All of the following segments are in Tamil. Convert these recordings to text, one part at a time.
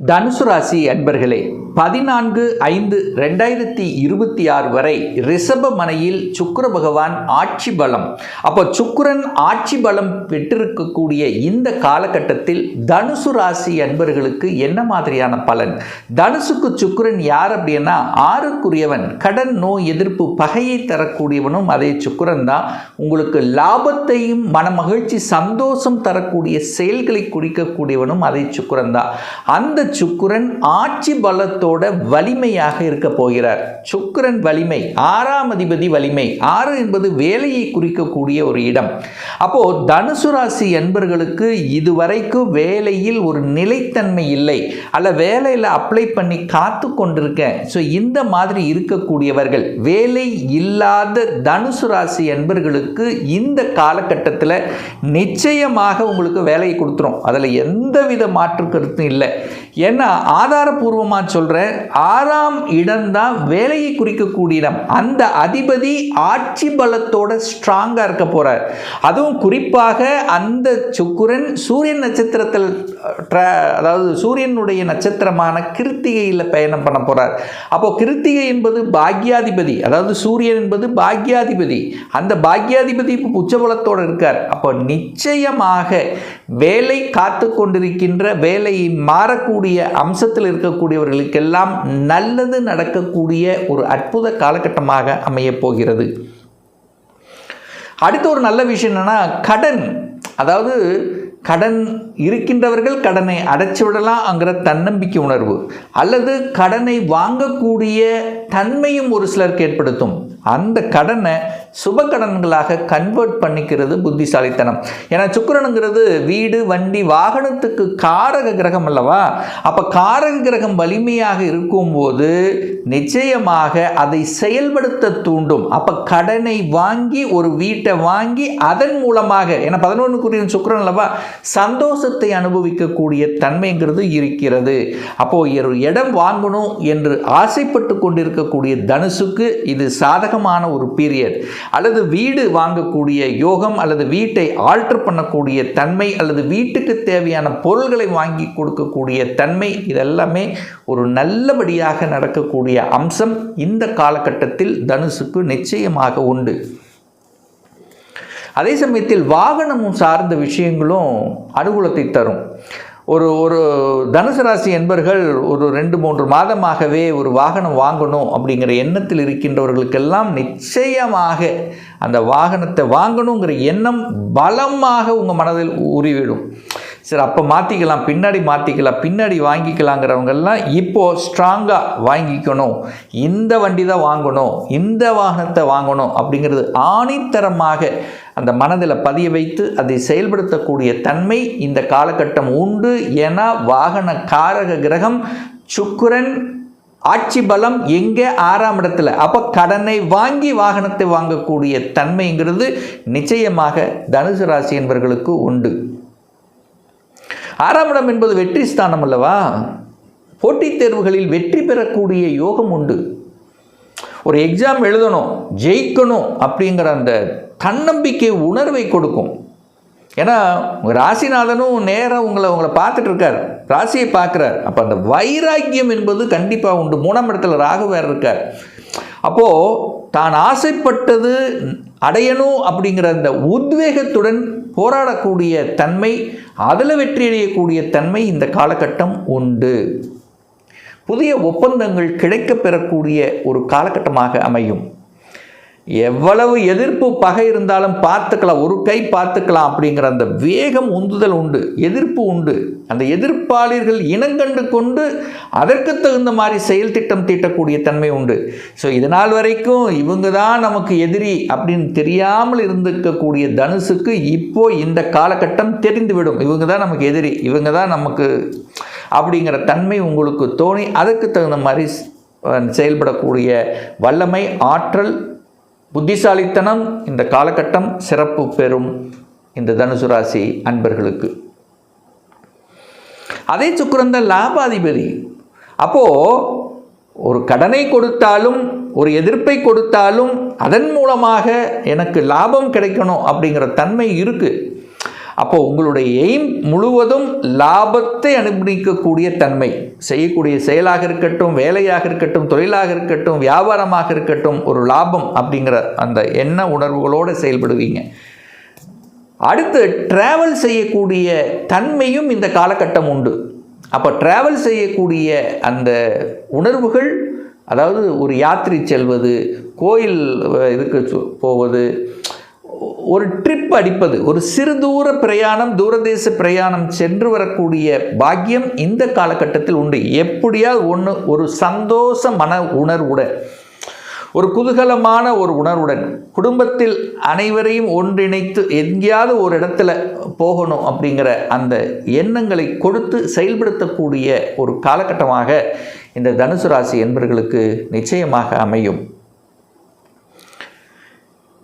தனுசு ராசி அன்பர்களே, 14/5/2026 வரை ரிஷப மனையில் சுக்கிர பகவான் ஆட்சி பலம். அப்போ சுக்கிரன் ஆட்சி பலம் பெற்றிருக்கக்கூடிய இந்த காலகட்டத்தில் தனுசு ராசி அன்பர்களுக்கு என்ன மாதிரியான பலன்? தனுசுக்கு சுக்கிரன் யார் அப்படின்னா, ஆறுக்குரியவன், கடன், நோய் எதிர்ப்பு, பகையை தரக்கூடியவனும் அதே சுக்கிரன் தான். உங்களுக்கு லாபத்தையும் மனமகிழ்ச்சி சந்தோஷம் தரக்கூடிய செயல்களை குறிக்கக்கூடியவனும் அதே சுக்கிரன் தான். அந்த சுக்கிரன் ஆட்சி பலத்தோட வலிமையாக இருக்க போகிறார். சுக்கிரன் வலிமை, 6ஆம் அதிபதி வலிமை. 6 என்பது வேலையை குறிக்கக்கூடிய ஒரு இடம். அப்போ தனுசு ராசி என்பர்களுக்கு இதுவரைக்கும் வேலையில் ஒரு நிலைத்தன்மை இல்லை, அல்ல வேலையில் அப்ளை பண்ணி காத்து கொண்டிருக்கேன். ஸோ இந்த மாதிரி இருக்கக்கூடியவர்கள், வேலை இல்லாத தனுசு ராசி என்பர்களுக்கு இந்த காலகட்டத்தில் நிச்சயமாக உங்களுக்கு வேலையை கொடுத்துரும். அதில் எந்தவித மாற்று கருத்தும் இல்லை. ஏன்னா ஆதாரபூர்வமாக சொல்கிறேன், 6ஆம் இடம்தான் வேலையை குறிக்கக்கூடிய இடம். அந்த அதிபதி ஆட்சி பலத்தோட ஸ்ட்ராங்காக இருக்க போகிறார். அதுவும் குறிப்பாக அந்த சுக்கிரன் சூரியன் நட்சத்திரத்தில், அதாவது சூரியனுடைய நட்சத்திரமான கிருத்திகையில் பயணம் பண்ண போகிறார். அப்போ கிருத்திகை என்பது பாக்யாதிபதி, அதாவது சூரியன் என்பது பாக்யாதிபதி. அந்த பாக்யாதிபதி இப்போ உச்சபலத்தோடு இருக்கார். அப்போ நிச்சயமாக வேலை காத்து கொண்டிருக்கின்ற, வேலையை மாறக்கூடிய அம்சத்தில் இருக்கக்கூடியவர்களுக்கெல்லாம் நல்லது நடக்கக்கூடிய ஒரு அற்புத காலகட்டமாக அமைய போகிறது. அடுத்த ஒரு நல்ல விஷயம் என்னன்னா, கடன், அதாவது கடன் இருக்கின்றவர்கள் கடனை அடைச்சி விடலாம்ங்கிற தன்னம்பிக்கை உணர்வு, அல்லது கடனை வாங்கக்கூடிய தன்மையும் ஒரு சிலருக்கு ஏற்படுத்தும். அந்த கடனை சுப கடன்களாக கன்வெர்ட் பண்ணிக்கிறது புத்திசாலித்தனம். ஏன்னா சுக்கிரனுங்கிறது வீடு, வண்டி, வாகனத்துக்கு காரக கிரகம் அல்லவா? அப்போ காரக கிரகம் வலிமையாக இருக்கும்போது நிச்சயமாக அதை செயல்படுத்த தூண்டும். அப்போ கடனை வாங்கி ஒரு வீட்டை வாங்கி அதன் மூலமாக, ஏன்னா 11க்குரிய சுக்கிரன் அல்லவா, சந்தோஷத்தை அனுபவிக்கக்கூடிய தன்மைங்கிறது இருக்கிறது. அப்போ ஒரு இடம் வாங்கணும் என்று ஆசைப்பட்டு கொண்டிருக்கக்கூடிய தனுசுக்கு இது சாதகமான ஒரு பீரியட். அல்லது வீடு வாங்கக்கூடிய யோகம், அல்லது வீட்டை ஆல்டர் பண்ணக்கூடிய தன்மை, அல்லது வீட்டுக்கு தேவையான பொருள்களை வாங்கி கொடுக்கக்கூடிய தன்மை, இதெல்லாமே ஒரு நல்லபடியாக நடக்கக்கூடிய அம்சம் இந்த காலகட்டத்தில் தனுசுக்கு நிச்சயமாக உண்டு. அதே சமயத்தில் வாகனமும் சார்ந்த விஷயங்களும் அனுகூலத்தை தரும். ஒரு தனுசு ராசி என்பர்கள் ஒரு 2-3 மாதமாகவே ஒரு வாகனம் வாங்கணும் அப்படிங்கிற எண்ணத்தில் இருக்கின்றவர்களுக்கெல்லாம் நிச்சயமாக அந்த வாகனத்தை வாங்கணுங்கிற எண்ணம் பலமாக உங்கள் மனதில் உருவிடும். சரி, அப்போ மாற்றிக்கலாம், பின்னாடி மாற்றிக்கலாம், பின்னாடி வாங்கிக்கலாங்கிறவங்கெல்லாம் இப்போது ஸ்ட்ராங்காக வாங்கிக்கணும், இந்த வண்டி தான் வாங்கணும், இந்த வாகனத்தை வாங்கணும் அப்படிங்கிறது ஆணித்தரமாக அந்த மனதில் பதிய வைத்து அதை செயல்படுத்தக்கூடிய தன்மை இந்த காலகட்டம் உண்டு. ஏன்னா வாகன காரக கிரகம் சுக்கிரன் ஆட்சி பலம் எங்கே? 6ஆம் இடத்துல. அப்போ கடனை வாங்கி வாகனத்தை வாங்கக்கூடிய தன்மைங்கிறது நிச்சயமாக தனுசு ராசி என்பவர்களுக்கு உண்டு. 6ஆம் இடம் என்பது வெற்றி ஸ்தானம் அல்லவா? போட்டித் தேர்வுகளில் வெற்றி பெறக்கூடிய யோகம் உண்டு. ஒரு எக்ஸாம் எழுதணும், ஜெயிக்கணும் அப்படிங்கிற அந்த தன்னம்பிக்கை உணர்வை கொடுக்கும். ஏன்னா உங்கள் ராசிநாதனும் நேராக உங்களை பார்த்துட்டு இருக்கார், ராசியை பார்க்குறார். அப்போ அந்த வைராக்கியம் என்பது கண்டிப்பாக உண்டு. 3ஆம் இடத்துல ராகு வேறு இருக்கார். அப்போது தான் ஆசைப்பட்டது அடையணும் அப்படிங்கிற அந்த உத்வேகத்துடன் போராடக்கூடிய தன்மை, அதில் வெற்றியடையக்கூடிய தன்மை இந்த காலகட்டம் உண்டு. புதிய ஒப்பந்தங்கள் கிடைக்கப் பெறக்கூடிய ஒரு காலகட்டமாக அமையும். எவ்வளவு எதிர்ப்பு பகை இருந்தாலும் பார்த்துக்கலாம், ஒரு கை பார்த்துக்கலாம் அப்படிங்கிற அந்த வேகம் உந்துதல் உண்டு, எதிர்ப்பு உண்டு. அந்த எதிர்ப்பாளர்கள் இனங்கண்டு கொண்டு அதற்கு தகுந்த மாதிரி செயல் திட்டம் தீட்டக்கூடிய தன்மை உண்டு. ஸோ இதனால் வரைக்கும் இவங்க தான் நமக்கு எதிரி அப்படின்னு தெரியாமல் இருந்திருக்கக்கூடிய தனுசுக்கு இப்போ இந்த காலகட்டம் தெரிந்துவிடும். இவங்க தான் நமக்கு எதிரி, இவங்க தான் நமக்கு அப்படிங்கிற தன்மை உங்களுக்கு தோணி அதுக்கு தகுந்த மாதிரி செயல்படக்கூடிய வல்லமை, ஆற்றல், புத்திசாலித்தனம் இந்த காலகட்டம் சிறப்பு பெறும் இந்த தனுசு ராசி அன்பர்களுக்கு. அதே சுக்கிரன் தான் லாபாதிபதி. அப்போது ஒரு கடனை கொடுத்தாலும், ஒரு எதிர்ப்பை கொடுத்தாலும் அதன் மூலமாக எனக்கு லாபம் கிடைக்கணும் அப்படிங்கிற தன்மை இருக்குது. அப்போ உங்களுடைய எய்ம் முழுவதும் லாபத்தை அனுபவிக்கக்கூடிய தன்மை, செய்யக்கூடிய செயலாக இருக்கட்டும், வேலையாக இருக்கட்டும், தொழிலாக இருக்கட்டும், வியாபாரமாக இருக்கட்டும், ஒரு லாபம் அப்படிங்கிற அந்த எண்ண உணர்வுகளோடு செயல்படுவீங்க. அடுத்து டிராவல் செய்யக்கூடிய தன்மையும் இந்த காலகட்டம் உண்டு. அப்போ டிராவல் செய்யக்கூடிய அந்த உணர்வுகள், அதாவது ஒரு யாத்திரை செல்வது, கோயில் இதுக்கு போவது, ஒரு ட்ரிப் அடிப்பது, ஒரு சிறு தூர பிரயாணம், தூரதேச பிரயாணம் சென்று வரக்கூடிய பாக்கியம் இந்த காலகட்டத்தில் உண்டு. எப்படியாவது ஒரு சந்தோஷ மன உணர்வுடன், ஒரு குதூகலமான ஒரு உணர்வுடன், குடும்பத்தில் அனைவரையும் ஒன்றிணைத்து எங்கேயாவது ஒரு இடத்துல போகணும் அப்படிங்கிற அந்த எண்ணங்களை கொடுத்து செயல்படுத்தக்கூடிய ஒரு காலகட்டமாக இந்த தனுசு ராசி என்பவர்களுக்கு நிச்சயமாக அமையும்.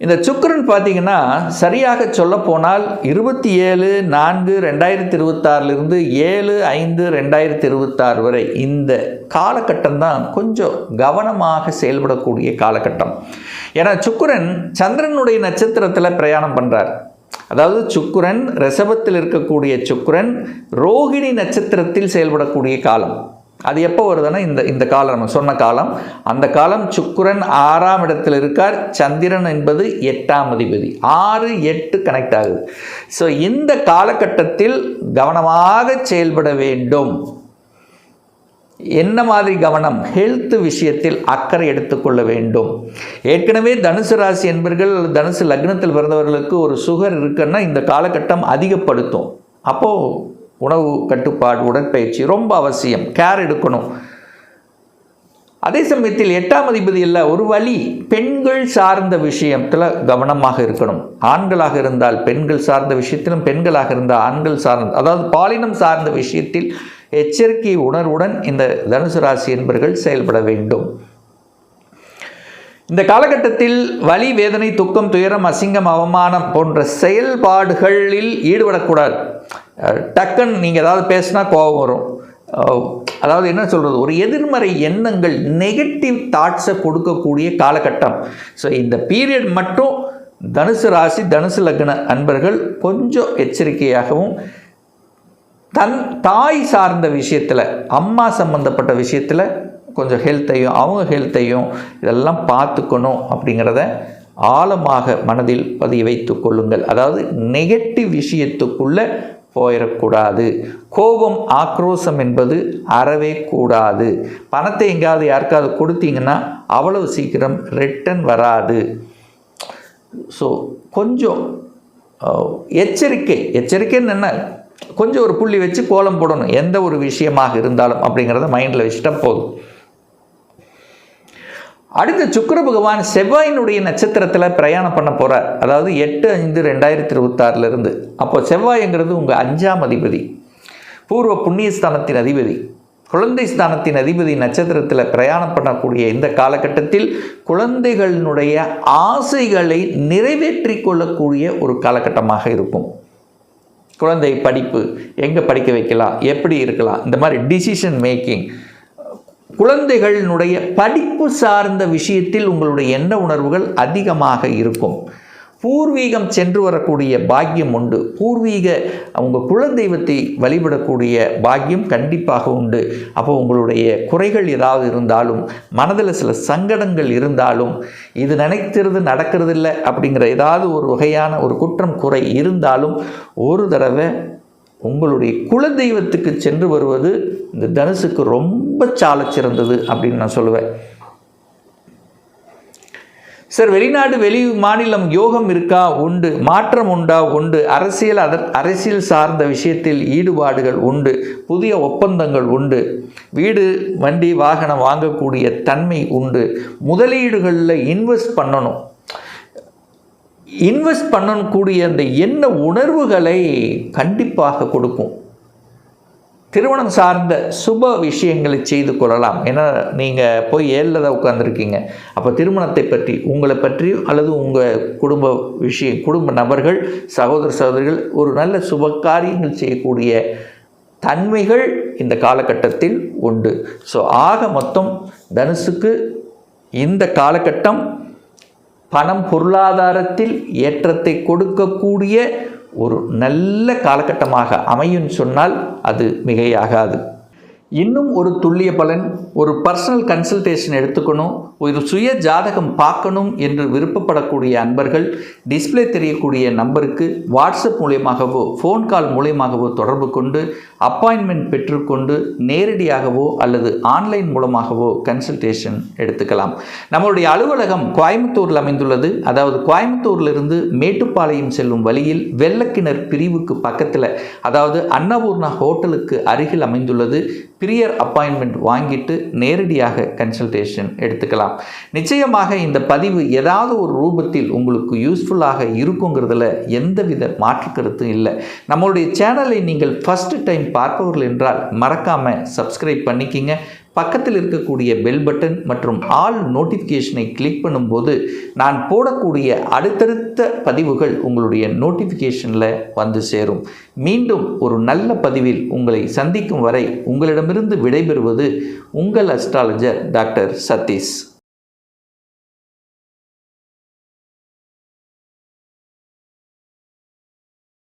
இந்த சுக்கிரன் பார்த்தீங்கன்னா, சரியாக சொல்லப்போனால் 27/4/2026 7/5/2026 வரை இந்த காலகட்டம் தான் கொஞ்சம் கவனமாக செயல்படக்கூடிய காலகட்டம். ஏன்னா சுக்கிரன் சந்திரனுடைய நட்சத்திரத்தில் பிரயாணம் பண்ணுறார். அதாவது சுக்கிரன் ரிஷபத்தில் இருக்கக்கூடிய சுக்கிரன் ரோகிணி நட்சத்திரத்தில் செயல்படக்கூடிய காலம். அது எப்போ வருதுன்னா இந்த காலம், நம்ம சொன்ன காலம். அந்த காலம் சுக்கிரன் 6ஆம் இடத்தில் இருக்கார். சந்திரன் என்பது 8ஆம் அதிபதி. 6, 8 கனெக்ட் ஆகுது. ஸோ இந்த காலகட்டத்தில் கவனமாக செயல்பட வேண்டும். என்ன மாதிரி கவனம்? ஹெல்த் விஷயத்தில் அக்கறை எடுத்துக்கொள்ள வேண்டும். ஏற்கனவே தனுசு ராசி என்பர்கள், தனுசு லக்னத்தில் பிறந்தவர்களுக்கு ஒரு சுகர் இருக்குன்னா இந்த காலகட்டம் அதிகப்படுத்தும். அப்போது உணவு கட்டுப்பாடு, உடற்பயிற்சி ரொம்ப அவசியம், கேர் எடுக்கணும். அதே சமயத்தில் 8ஆம் அதிபதி இல்லை, ஒரு வழி பெண்கள் சார்ந்த விஷயத்தில் கவனமாக இருக்கணும். ஆண்களாக இருந்தால் பெண்கள் சார்ந்த விஷயத்திலும், பெண்களாக இருந்தால் ஆண்கள் சார்ந்த, அதாவது பாலினம் சார்ந்த விஷயத்தில் எச்சரிக்கை உணர்வுடன் இந்த தனுசு ராசி என்பவர்கள் செயல்பட வேண்டும். இந்த காலகட்டத்தில் வலி, வேதனை, துக்கம், துயரம், அசிங்கம், அவமானம் போன்ற செயல்பாடுகளில் ஈடுபடக்கூடாது. டக்குன்னு நீங்கள் ஏதாவது பேசினா கோபம் வரும். அதாவது என்ன சொல்கிறது, ஒரு எதிர்மறை எண்ணங்கள், நெகட்டிவ் தாட்ஸை கொடுக்கக்கூடிய காலகட்டம். ஸோ இந்த பீரியட் மட்டும் தனுசு ராசி, தனுசு லக்ன அன்பர்கள் கொஞ்சம் எச்சரிக்கையாகவும், தன் தாய் சார்ந்த விஷயத்தில், அம்மா சம்பந்தப்பட்ட விஷயத்தில் கொஞ்சம் ஹெல்த்தையும், அவங்க ஹெல்த்தையும் இதெல்லாம் பார்த்துக்கணும் அப்படிங்கிறத ஆழமாக மனதில் பதிய வைத்து கொள்ளுங்கள். அதாவது நெகட்டிவ் விஷயத்துக்குள்ளே போயிடக்கூடாது. கோபம், ஆக்ரோஷம் என்பது அறவே கூடாது. பணத்தை எங்கேயாவது யாருக்காவது கொடுத்தீங்கன்னா அவ்வளவு சீக்கிரம் ரிட்டன் வராது. ஸோ கொஞ்சம் எச்சரிக்கைன்னு என்ன, கொஞ்சம் ஒரு புள்ளி வச்சு கோலம் போடணும் எந்த ஒரு விஷயமாக இருந்தாலும் அப்படிங்கிறத மைண்டில் வச்சுட்டா போதும். அடுத்து சுக்கிர பகவான் செவ்வாயினுடைய நட்சத்திரத்தில் பிரயாணம் பண்ண போகிறார். அதாவது 8/5/2026 அப்போ செவ்வாய்ங்கிறது உங்கள் 5ஆம் அதிபதி, பூர்வ புண்ணியஸ்தானத்தின் அதிபதி, குழந்தை ஸ்தானத்தின் அதிபதி நட்சத்திரத்தில் பிரயாணம் பண்ணக்கூடிய இந்த காலகட்டத்தில் குழந்தைகளினுடைய ஆசைகளை நிறைவேற்றி கொள்ளக்கூடிய ஒரு காலகட்டமாக இருக்கும். குழந்தை படிப்பு, எங்கே படிக்க வைக்கலாம், எப்படி இருக்கலாம், இந்த மாதிரி டிசிஷன் மேக்கிங், குழந்தைகளினுடைய படிப்பு சார்ந்த விஷயத்தில் உங்களுடைய எண்ண உணர்வுகள் அதிகமாக இருக்கும். பூர்வீகம் சென்று வரக்கூடிய பாக்கியம் உண்டு. பூர்வீக உங்கள் குலதெய்வத்தை வழிபடக்கூடிய பாக்கியம் கண்டிப்பாக உண்டு. அப்போ உங்களுடைய குறைகள் ஏதாவது இருந்தாலும், மனதில் சில சங்கடங்கள் இருந்தாலும், இது நினைக்கிறது நடக்கிறது இல்லை அப்படிங்கிற ஏதாவது ஒரு வகையான ஒரு குற்றம் குறை இருந்தாலும் ஒரு தடவை உங்களுடைய குலதெய்வத்துக்கு சென்று வருவது இந்த தனுசுக்கு ரொம்ப சாலச் சிறந்தது அப்படின்னு நான் சொல்லுவேன். சார், வெளிநாடு வெளி மாநிலம் யோகம் இருக்கா? உண்டு. மாற்றம் உண்டா? உண்டு. அரசியல் சார்ந்த விஷயத்தில் ஈடுபாடுகள் உண்டு. புதிய ஒப்பந்தங்கள் உண்டு. வீடு, வண்டி, வாகனம் வாங்கக்கூடிய தன்மை உண்டு. முதலீடுகளில் இன்வெஸ்ட் பண்ணக்கூடிய அந்த எண்ண உணர்வுகளை கண்டிப்பாக கொடுக்கும். திருமணம் சார்ந்த சுப விஷயங்களை செய்து கொள்ளலாம். ஏன்னா நீங்கள் போய் 7ல் தான் உட்காந்துருக்கீங்க. அப்போ திருமணத்தை பற்றி, உங்களை பற்றி அல்லது உங்கள் குடும்ப நபர்கள், சகோதரிகள் ஒரு நல்ல சுப காரியங்கள் செய்யக்கூடிய தன்மைகள் இந்த காலகட்டத்தில் உண்டு. ஸோ ஆக மொத்தம் தனுசுக்கு இந்த காலகட்டம் பணம், பொருளாதாரத்தில் ஏற்றத்தை கொடுக்கக்கூடிய ஒரு நல்ல காலகட்டமாக அமையும் சொன்னால் அது மிகையாகாது. இன்னும் ஒரு துல்லிய பலன், ஒரு பர்சனல் கன்சல்டேஷன் எடுத்துக்கணும், ஒரு சுய ஜாதகம் பார்க்கணும் என்று விருப்பப்படக்கூடிய அன்பர்கள் டிஸ்பிளே தெரியக்கூடிய நம்பருக்கு வாட்ஸ்அப் மூலியமாகவோ ஃபோன் கால் மூலியமாகவோ தொடர்பு கொண்டு அப்பாயின்மெண்ட் பெற்றுக்கொண்டு நேரடியாகவோ அல்லது ஆன்லைன் மூலமாகவோ கன்சல்டேஷன் எடுத்துக்கலாம். நம்மளுடைய அலுவலகம் கோயம்புத்தூரில் அமைந்துள்ளது. அதாவது கோயம்புத்தூரிலிருந்து மேட்டுப்பாளையம் செல்லும் வழியில் வெள்ளக்கிணர் பிரிவுக்கு பக்கத்தில், அதாவது அன்னபூர்ணா ஹோட்டலுக்கு அருகில் அமைந்துள்ளது. பிரியர் அப்பாயின்மெண்ட் வாங்கிட்டு நேரடியாக கன்சல்டேஷன் எடுத்துக்கலாம். நிச்சயமாக இந்த பதிவு ஏதாவது ஒரு ரூபத்தில் உங்களுக்கு யூஸ்ஃபுல்லாக இருக்குங்கிறதுல எந்தவித மாற்று கருத்தும் இல்லை. நம்மளுடைய சேனலை நீங்கள் ஃபஸ்ட்டு டைம் பார்ப்பவர்கள் என்றால் மறக்காமல் சப்ஸ்கிரைப் பண்ணிக்கிங்க. பக்கத்தில் இருக்கக்கூடிய பெல் பட்டன் மற்றும் ஆல் நோட்டிஃபிகேஷனை கிளிக் பண்ணும்போது நான் போடக்கூடிய அடுத்தடுத்த பதிவுகள் உங்களுடைய நோட்டிஃபிகேஷனில் வந்து சேரும். மீண்டும் ஒரு நல்ல பதிவில் உங்களை சந்திக்கும் வரை உங்களிடமிருந்து விடைபெறுவது உங்கள் அஸ்ட்ராலஜர் டாக்டர் சதீஷ்.